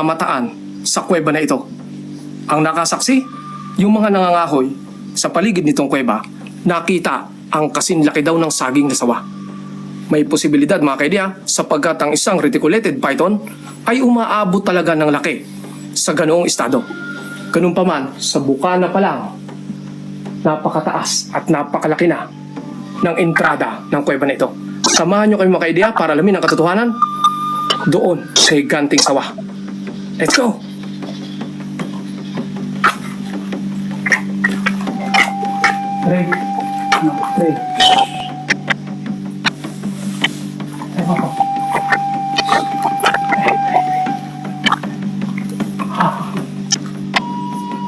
Mataan sa kuweba na ito. Ang nakasaksi, yung mga nangangahoy sa paligid nitong kuweba, nakita ang kasinlaki daw ng saging na sawa. May posibilidad mga kaidya sapagkat ang isang reticulated python ay umaabot talaga ng laki sa ganoong estado. Ganun pa man, sa bukana pa lang, napakataas at napakalaki na ng entrada ng kuweba na ito. Samahan nyo kayo mga kaidya para alamin ang katotohanan doon sa higanting sawa. Let's go! Ray. Ray. Ewan ko.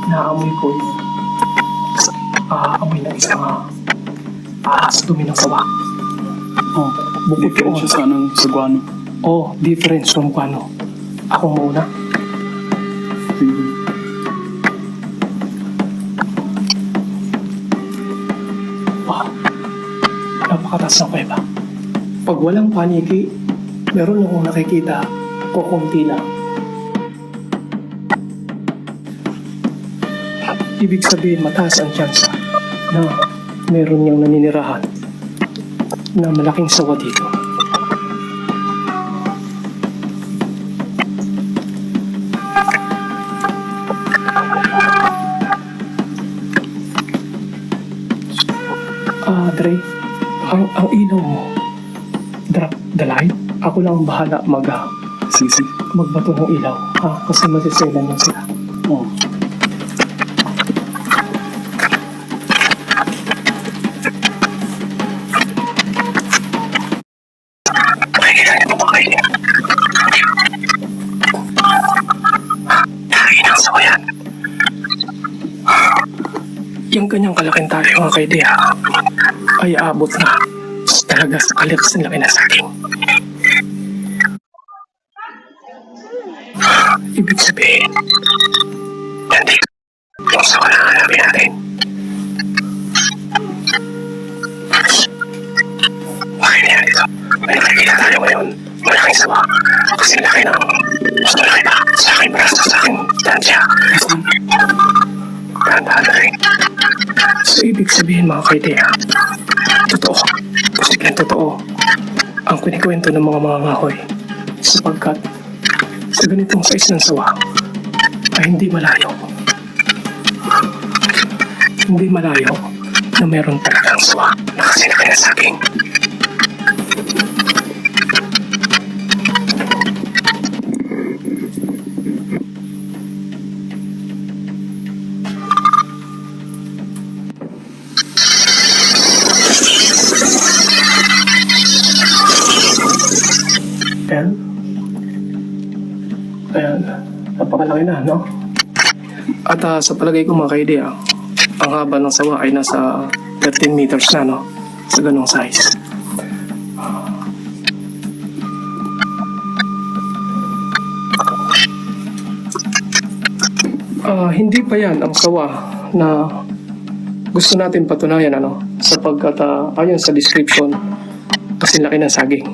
Naamoy ko yung amoy ng isang ahas dumi ng sawa. Oh, Bukod different siya sa anong sa guano. Oh, different from guano. Ako muna. Sige. Wow. Napakataas ng kuweba. Pag walang paniki, meron akong nakikita kukunti lang. Ibig sabihin, mataas ang tsansa na meron niyang naninirahan na malaking sawa dito. Dre, ang ilaw mo, drop the light. Ako lang ang bahala Sige. magbato ng ilaw. Kasi masiselan lang sila. Oh. Yung ganyang kalaking tali mga kaidya ay aabot na talaga sa kalikas laki na sa akin. Ibig sabihin, hindi yung sa wala hanapin natin. Bakit yan dito? May nakikita tayo ngayon. Malaking sawa. Kasi laki ng mas malaki pa sa aking braso, sa aking tansya. Tandaan na rin. So, ibig sabihin mga kaidya, totoo, posibleng totoo ang kinikwento ng mga ngahoy sapagkat sa ganitong size ng sawa ay hindi malayo na meron talagang sawa na kasinaki na saging. Ayan, napakalaki na, no? At sa palagay ko mga kaidya, ang haba ng sawa ay nasa 13 meters na, no? Sa ganong size. Hindi pa yan ang sawa na gusto natin patunayan, ano? Sapagkat ayon sa description, kasi laki ng saging.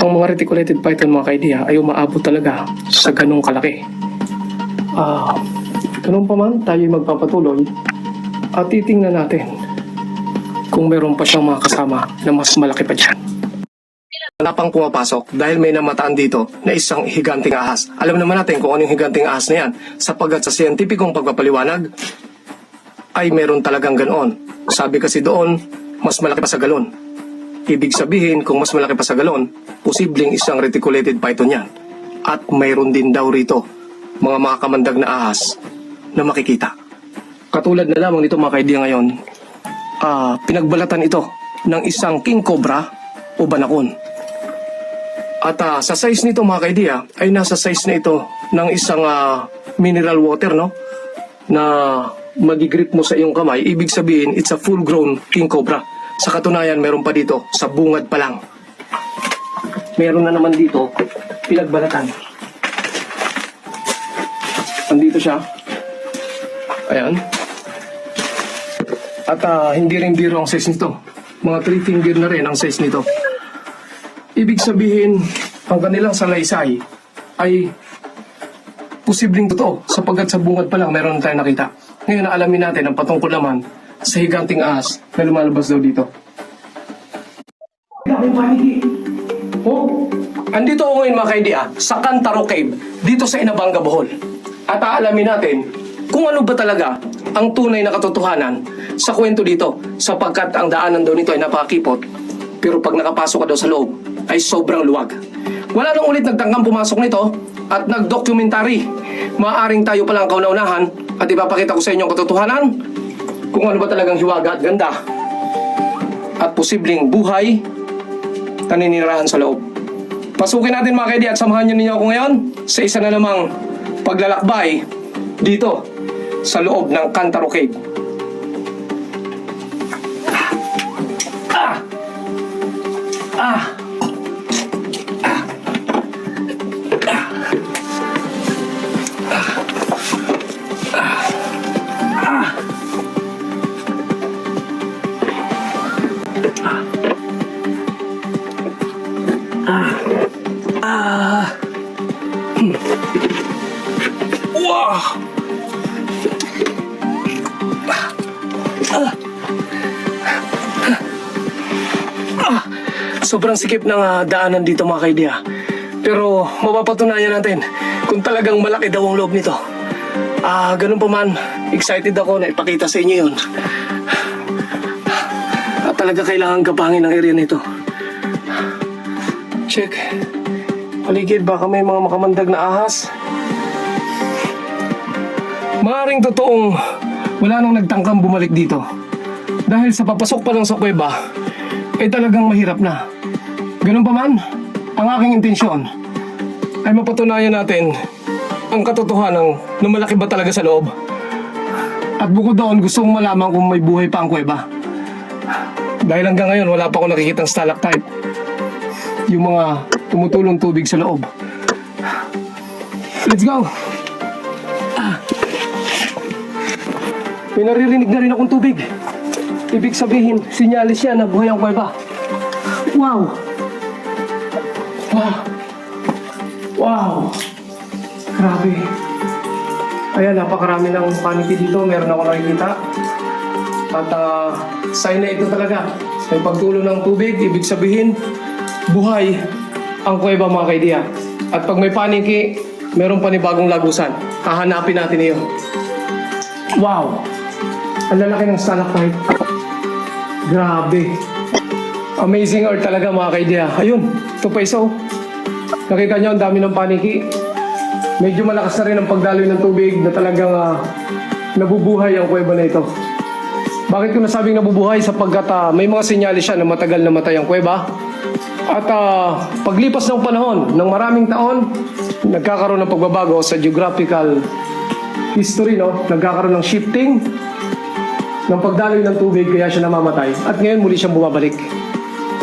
Ang mga reticulated python mga kaidya ay umaabot talaga sa ganong kalaki. Ganun pa man, tayo magpapatuloy at titingnan natin kung meron pa siyang mga kasama na mas malaki pa dyan. Wala pang pumapasok dahil may namataan dito na isang higanting ahas. Alam naman natin kung ano yung higanting ahas na yan sapagkat sa siyentipikong pagpapaliwanag ay meron talagang ganoon. Sabi kasi doon, mas malaki pa sa galon. Ibig sabihin, kung mas malaki pa sa galon, posibleng isang reticulated python yan. At mayroon din daw rito mga makamandag na ahas na makikita. Katulad na lamang nito mga kaidya ngayon, pinagbalatan ito ng isang king cobra o banakon. At sa size nito mga kaidya, ay nasa size na ito ng isang mineral water, no? Na magigrip mo sa iyong kamay. Ibig sabihin, it's a full-grown king cobra. Sa katunayan, meron pa dito, sa bungad pa lang. Meron na naman dito, pinagbalatan. Andito siya. Ayan. At hindi rin biro ang size nito. Mga 3 finger na rin ang size nito. Ibig sabihin, ang kanilang salaysay ay posibleng totoo sapagkat sa bungad pa lang meron na tayong nakita. Ngayon na alamin natin ang patungkol naman sa higanting ahas na lumalabas daw dito. Oh, andito ako ngayon mga kaidia sa Cantaro Cave dito sa Inabanga, Bohol. At aalamin natin kung ano ba talaga ang tunay na katotohanan sa kwento dito sapagkat ang daanan daw nito ay napakakipot pero pag nakapasok ka daw sa loob ay sobrang luwag. Wala nang ulit nagtangkang pumasok nito at nag-documentary. Maaring tayo palang kauna-unahan at ipapakita ko sa inyo ang katotohanan kung ano ba talagang hiwaga at ganda at posibleng buhay na naninirahan sa loob. Pasukin natin mga kaidi at samahan niyo ninyo ako ngayon sa isa na namang paglalakbay dito sa loob ng Cantaro Cave. Wow! Sobrang sikip ng daanan dito mga kaidiya. Pero mapapatunayan natin kung talagang malaki daw ang loob nito. Ganun pa man, excited ako na ipakita sa inyo yun. At talaga kailangan kapangin ang area nito. Check. Paligid, baka may mga makamandag na ahas. Maaring totoong wala nang nagtangkang bumalik dito. Dahil sa papasok pa lang sa kuweba, ay talagang mahirap na. Ganun pa man, ang aking intensyon ay mapatunayan natin ang katotohanan na malaki ba talaga sa loob. At bukod doon, gusto kong malaman kung may buhay pa ang kuweba. Dahil hanggang ngayon, wala pa akong nakikitang stalactite. Yung mga tumutulong tubig sa loob. Let's go! May naririnig na rin akong tubig. Ibig sabihin, sinyalis yan na buhay ang kuweba. Wow! Wow! Wow! Grabe. Ayan, napakarami ng paniki dito. Meron ako nakikita. At sign na ito talaga. May pagtulo ng tubig, ibig sabihin, buhay ang kuweba mga kaidiya. At pag may paniki, meron panibagong lagusan. Hahanapin natin iyon. Wow! Ang lalaki ng stalactite. Grabe. Amazing art talaga mga kaidiya. Ayun, ito pa isa. Nakita nyo, ang dami ng paniki. Medyo malakas na rin ang pagdaloy ng tubig na talagang nabubuhay ang kuweba na ito. Bakit ko nasabing nabubuhay? Sapagkat may mga sinyalis siya na matagal na matay ang kuweba. At paglipas ng panahon, ng maraming taon, nagkakaroon ng pagbabago sa geographical history, no? Nagkakaroon ng shifting ng pagdaloy ng tubig kaya siya namamatay. At ngayon muli siyang bumabalik.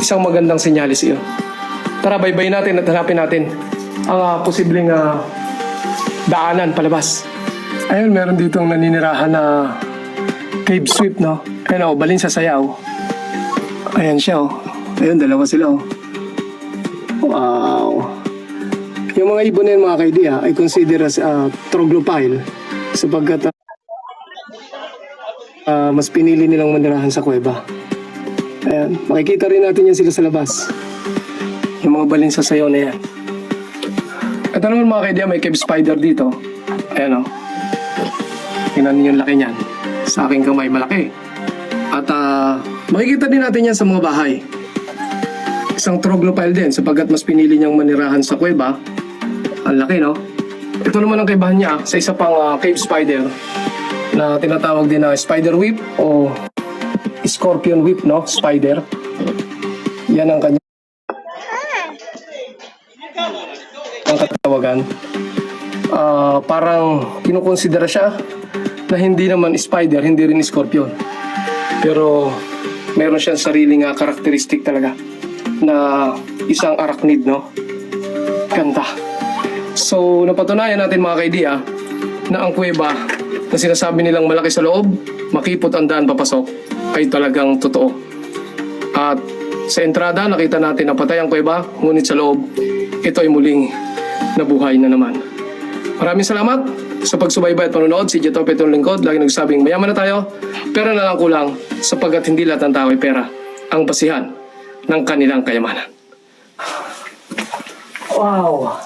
Isang magandang sinyalis iyon. Tara, baybayin natin at hanapin natin ang posibleng daanan palabas. Ayun, meron ditong naninirahan na cave sweep, no? Ayun, balin sa sayaw. Ayan siya, oh. Ayun, dalawa sila, oh. Wow! Yung mga ibon na yun, mga kaidiya, ay consider as troglophile sapagkat mas pinili nilang manirahan sa kuweba. Ayan, makikita rin natin yan sila sa labas. Yung mga balin sa sayaw na yan. Ito naman mga kaidiya, may cave spider dito. Ayan, o. Tingnan niyo yung laki niyan. Sa aking kamay, malaki. At makikita din natin yan sa mga bahay. Isang troglophile din sapagkat mas pinili niyang manirahan sa kuweba. Ang laki, no? Ito naman ang kaibahan niya sa isa pang cave spider na tinatawag din na spider whip o scorpion whip, no? Spider. Yan ang kanya ang katawagan. Parang kinukonsidera siya na hindi naman spider, hindi rin scorpion. Pero meron siyang sariling karakteristik talaga na isang arachnid, no? Ganda. So, napatunayan natin mga kaidiya na ang kuweba na sinasabi nilang malaki sa loob, makipot ang daan papasok, ay talagang totoo. At sa entrada, nakita natin na patay ang kuweba, ngunit sa loob, ito ay muling nabuhay na naman. Maraming salamat sa pagsubaybay at panonood. Si Jeto Petron Lingkod, lagi nagsabing mayaman na tayo, pera na lang kulang sapagkat hindi lahat ng tao ay pera ang basihan ng kanilang kayamanan. Wow!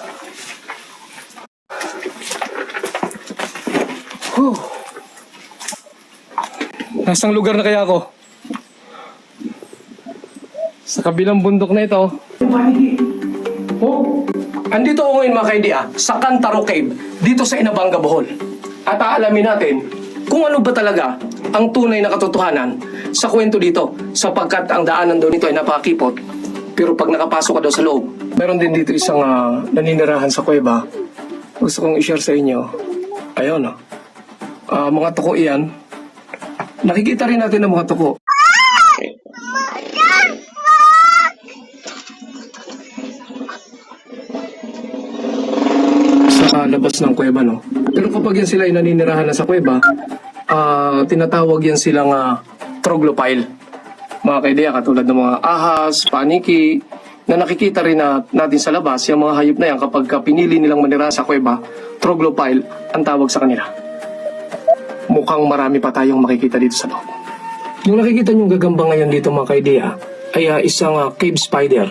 Whew. Nasang lugar na kaya ako? Sa kabilang bundok na ito. Oh, andito ako ngayon mga kaidi sa Cantaro Cave, dito sa Inabanga, Bohol. At aalamin natin kung ano ba talaga ang tunay na katotohanan sa kwento dito, sapagkat ang daanan daw nito ay napakakipot. Pero pag nakapasok ka daw sa loob, meron din dito isang naninirahan sa kuweba. Gusto kong i-share sa inyo. Ayun, mga tuko iyan. Nakikita rin natin ang mga tuko. Sa labas ng kuweba, no? Pero kapag yan sila ay naninirahan na sa kuweba, tinatawag yan silang troglophile. Mga kaideya, katulad ng mga ahas, paniki, na nakikita rin natin sa labas, yung mga hayop na yan, kapag pinili nilang manirahan sa kuweba, troglophile ang tawag sa kanila. Mukhang marami pa tayong makikita dito sa loob. Yung nakikita niyong gagamba ngayon dito mga kaideya, ay isang cave spider.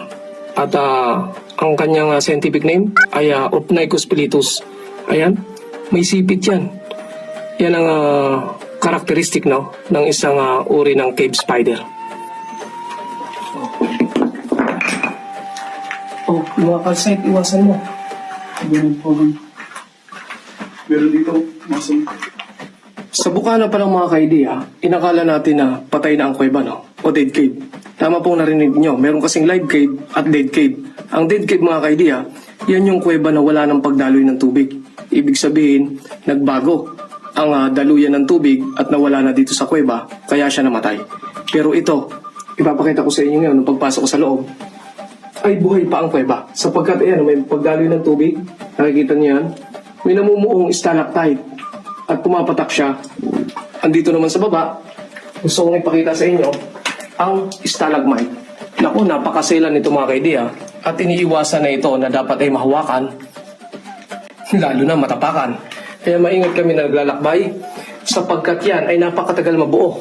At ang kanyang scientific name ay Opnychus pileatus. Ayan, may sipit yan. Yan ang karakteristik, no, ng isang uri ng cave spider. Oh, mga kalsite, iwasan mo. Ganun po. Meron dito, masang. Sa bukana pa ng mga kaidiya, inakala natin na patay na ang kuweba, no? O dead cave. Tama pong narinig nyo, meron kasing live cave at dead cave. Ang dead cave mga kaidiya, yan yung kuweba na wala ng pagdaloy ng tubig. Ibig sabihin, nagbago ang daluyan ng tubig at nawala na dito sa kuweba, kaya siya namatay. Pero ito, ipapakita ko sa inyo ngayon, nung pagpasok ko sa loob, ay buhay pa ang kuweba. Sapagkat ayan, may pagdaloy ng tubig, nakikita niyo yan, may namumuong stalactite at pumapatak siya. Andito naman sa baba, gusto kong ipakita sa inyo ang stalagmite. Naku, napakaselan nito mga kaidiya at iniiwasan na ito na dapat ay mahawakan, lalo na matapakan. Kaya maingat kami na naglalakbay sapagkat yan ay napakatagal mabuo.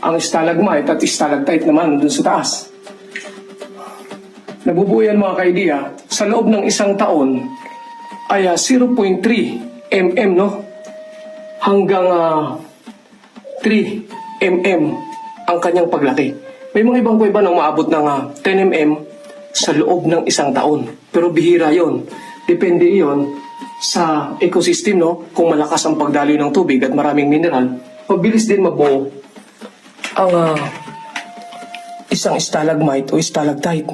Ang stalagmite at stalactite naman dun sa taas. Nabubuo yan mga kaidiya sa loob ng isang taon ay 0.3 mm, no? Hanggang 3 mm ang kanyang paglaki. May mga ibang kuweba nang maabot ng 10 mm sa loob ng isang taon. Pero bihira yon. Depende yon sa ecosystem, no? Kung malakas ang pagdaloy ng tubig at maraming mineral, mabilis din mabuo ang isang stalagmite o stalactite.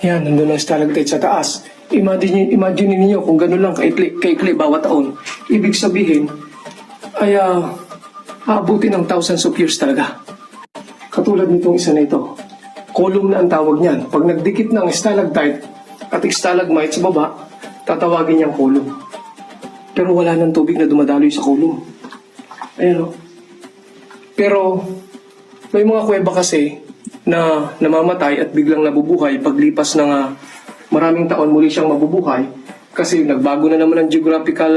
Yan, nandun ang stalactite sa taas. Imagine niyo kung gano'n lang kaikli bawat taon. Ibig sabihin, ay aabutin ng thousands of years talaga. Katulad nitong isa na ito. Column na ang tawag niyan. Pag nagdikit ng stalactite at stalagmite sa baba, tatawagin niyang column. Pero wala ng tubig na dumadaloy sa column. Ayan o. Pero may mga kuweba kasi na namamatay at biglang nabubuhay paglipas ng maraming taon, muli siyang mabubuhay kasi nagbago na naman ang geographical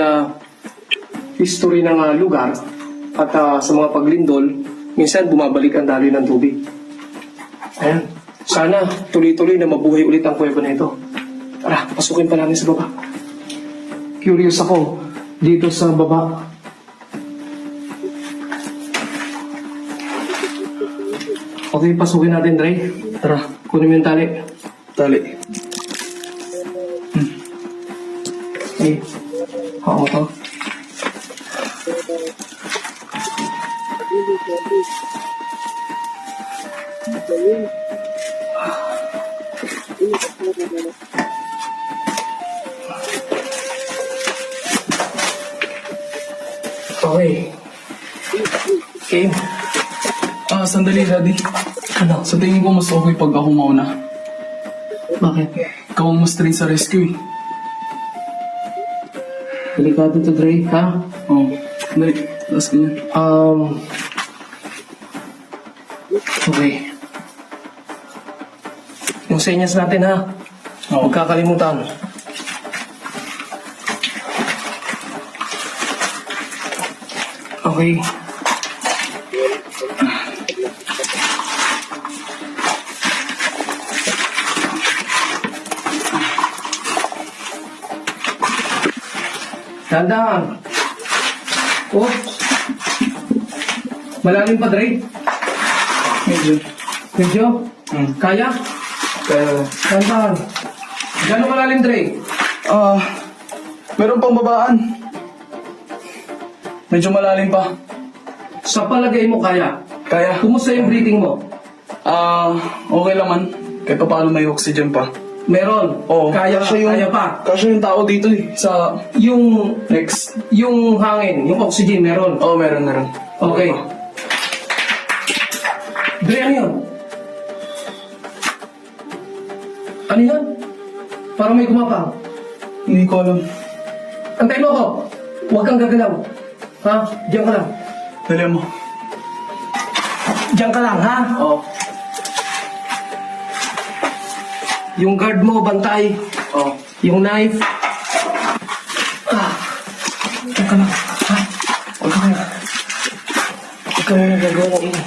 history ng lugar at sa mga paglindol, minsan bumabalik ang daloy ng tubig. Ayan. Sana tuloy-tuloy na mabuhay ulit ang kuweba na ito. Tara, pasukin pa namin sa baba. Curious ako dito sa baba. Okay, pasukin natin, Dre. Tara, kunin mo yung tali. Tali. Okay. Hawak mo to. Okay. Okay. Sandali, Daddy. Ano? Sa tingin ko mas okay pag ako mauna. Bakit? Ikaw ang mas train sa rescue eh. Delikado to, Dre, ha? Oo. Dali, taas ka niya. Okay. Yung senyas natin, ha? Oo. Huwag kakalimutan. Okay. Dahan-dahan. Oh. Malalim pa, Dre. Medyo. Medyo? Kaya? Kaya, Dahan-dahan. Gano'ng malalim, Dre? meron pang babaan. Medyo malalim pa. Sa palagay mo, kaya? Kaya, Kumusta yung breathing mo? okay lang man. Kahit pa paano may oxygen pa. Meron. Oo. Kaya, kaya pa. Kasya yung tao dito eh. Sa Yung, next. yung hangin, yung oxygen, meron. Oo, meron. Okay. Dre, ano yun? Ano yan? Parang may gumapang. Hindi ko alam. Antay mo ako. Huwag kang gagalaw. Ha? Diyan ka lang. Dali mo. Diyan ka lang, ha? Oo. Yung guard mo, bantay. Oo. Yung knife. Diyan ka lang. Ha? Huwag ka muna. Huwag ka muna gagawa ng ini.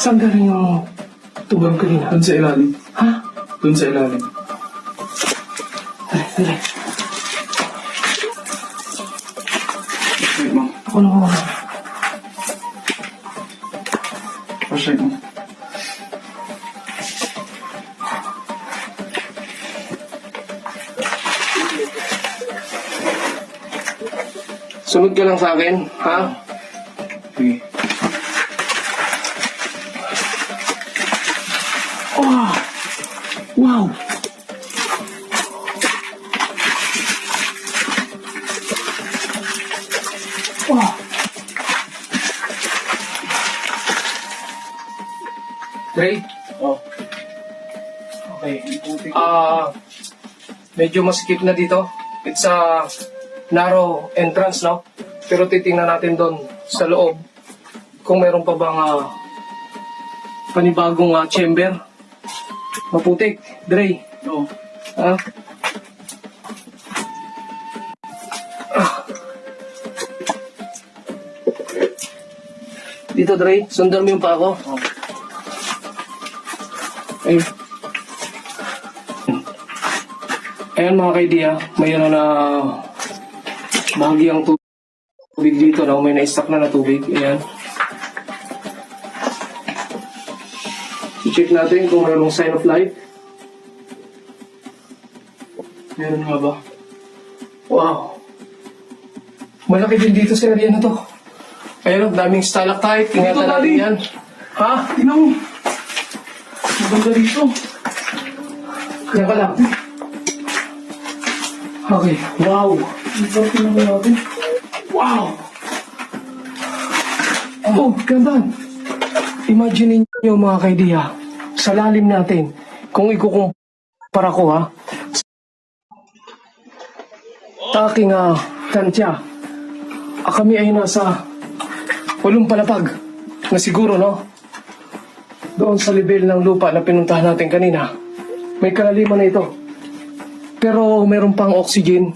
Saan galing yung tubig kanina? Doon sa ilalim. Ha? Doon sa ilalim. Dali, dali. Wait mo. Ako na muna. Flashlight mo. Sunod ka lang sa akin, ha? Sige. Oh! Wow! Wow! Dre? Oh. Okay. Medyo masikip na dito. It's a narrow entrance, no? Pero titingnan natin doon sa loob kung meron pa bang panibagong chamber. Maputik, Dre. Oo. Ha? Dito, Dre. Sundan mo yung pa ako. Oh. Ayun. Ayan mga kaidiya, may ano na bahagyang tubig dito na may na-stock na tubig. Ayan. I-check natin kung mayroong sign of life. Meron nga ba? Wow. Malaki din dito sa area na to. Ayun, daming stalactite. Ingatan Dito, natin Daddy. yan. Ha? Tingnan mo. Maganda dito. Yan ka lang. Okay. Wow. Ito, tingnan mo natin. Wow! Oh, ganda. Imagine niyo mga kaidiya, sa lalim natin, kung ikukumpara ko ha, sa aking tansya, kami ay nasa 8 palapag na siguro, no? Doon sa level ng lupa na pinuntahan natin kanina, may kalaliman na ito. Pero meron pang oxygen.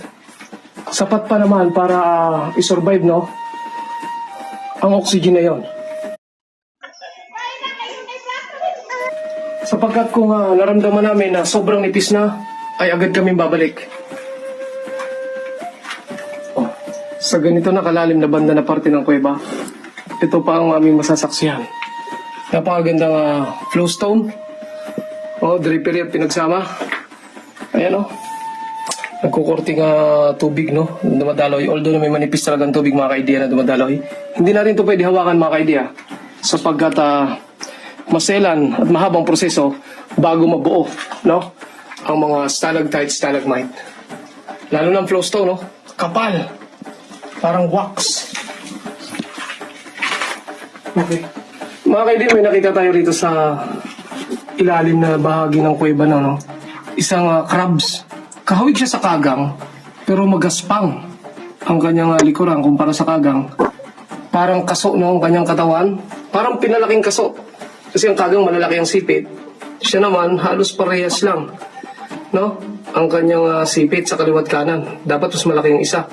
Sapat pa naman para i-survive, no? Ang oxygen na yon. Sapagkat kung naramdaman namin na sobrang nipis na, ay agad kami babalik. Oh, sa ganito na kalalim na banda na parte ng kuweba, ito pa ang aming masasaksihan. Napakagandang flowstone. Oh, drapery at pinagsama. Ayan, oh. Nagkukurting tubig, no? Dumadaloy. Although may manipis talagang tubig, mga kaidiya, na dumadaloy. Hindi natin ito pwede hawakan, mga kaidiya. Sapagkat maselan at mahabang proseso bago mabuo, no? Ang mga stalactite, stalagmite. Lalo ng flowstone, no? Kapal. Parang wax. Okay. Mga kaidiya, may nakita tayo rito sa ilalim na bahagi ng kuweba, no? Isang crabs. Kahawig siya sa kagang, pero magaspang ang kanyang likuran kumpara sa kagang. Parang kaso, no, ang kanyang katawan. Parang pinalaking kaso. Kasi ang kagang malalaki ang sipit. Siya naman, halos parehas lang. No? ang kanyang sipit sa kaliwat kanan. Dapat mas malaki yung isa.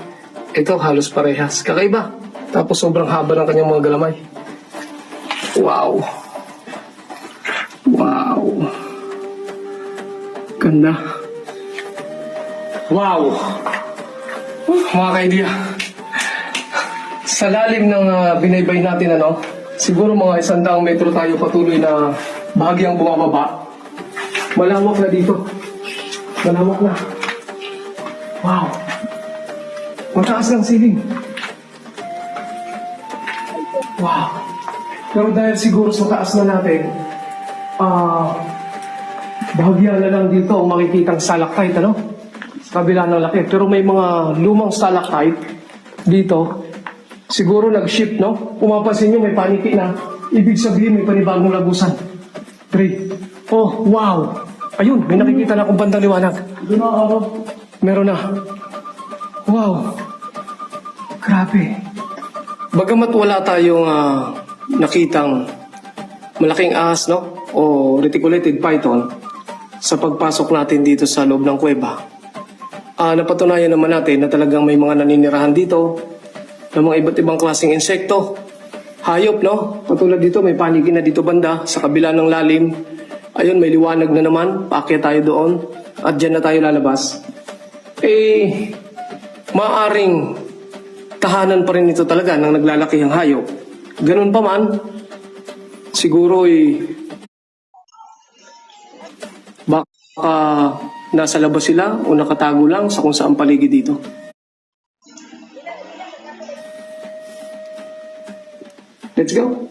Ito halos parehas. Kakaiba. Tapos sobrang haba ng kanyang mga galamay. Wow. Wow. Ganda. Wow. Mga kaidea. Sa lalim ng binaybay natin, siguro mga 100 metro tayo patuloy na bahagyang bumababa. Malawak na dito. Malawak na. Wow. Mataas ng siling. Wow. Pero dahil siguro sa taas na natin, bahagya na lang dito ang makikitang stalactite, Sa kabila ng laki. Pero may mga lumang stalactite dito. Siguro nag-shift, Pumapansin nyo, may paniki na. Ibig sabihin, may panibagong lagusan. 3. Oh, wow. Ayun, may nakikita na akong bandang liwanag. Doon na ako. Meron na. Wow. Grabe. Bagamat wala tayong nakitang malaking ahas, o reticulated python sa pagpasok natin dito sa loob ng kuweba, napatunayan naman natin na talagang may mga naninirahan dito ng mga iba't ibang klaseng insekto. Hayop, Patulad dito, may paniki na dito banda sa kabila ng lalim. Ayun, may liwanag na naman. Paakyat tayo doon. At dyan na tayo lalabas. Maaring tahanan pa rin ito talaga ng naglalaki ang hayop. Ganun pa man, siguro baka nasa labas sila o nakatago lang sa kung saan paligid dito. Let's go.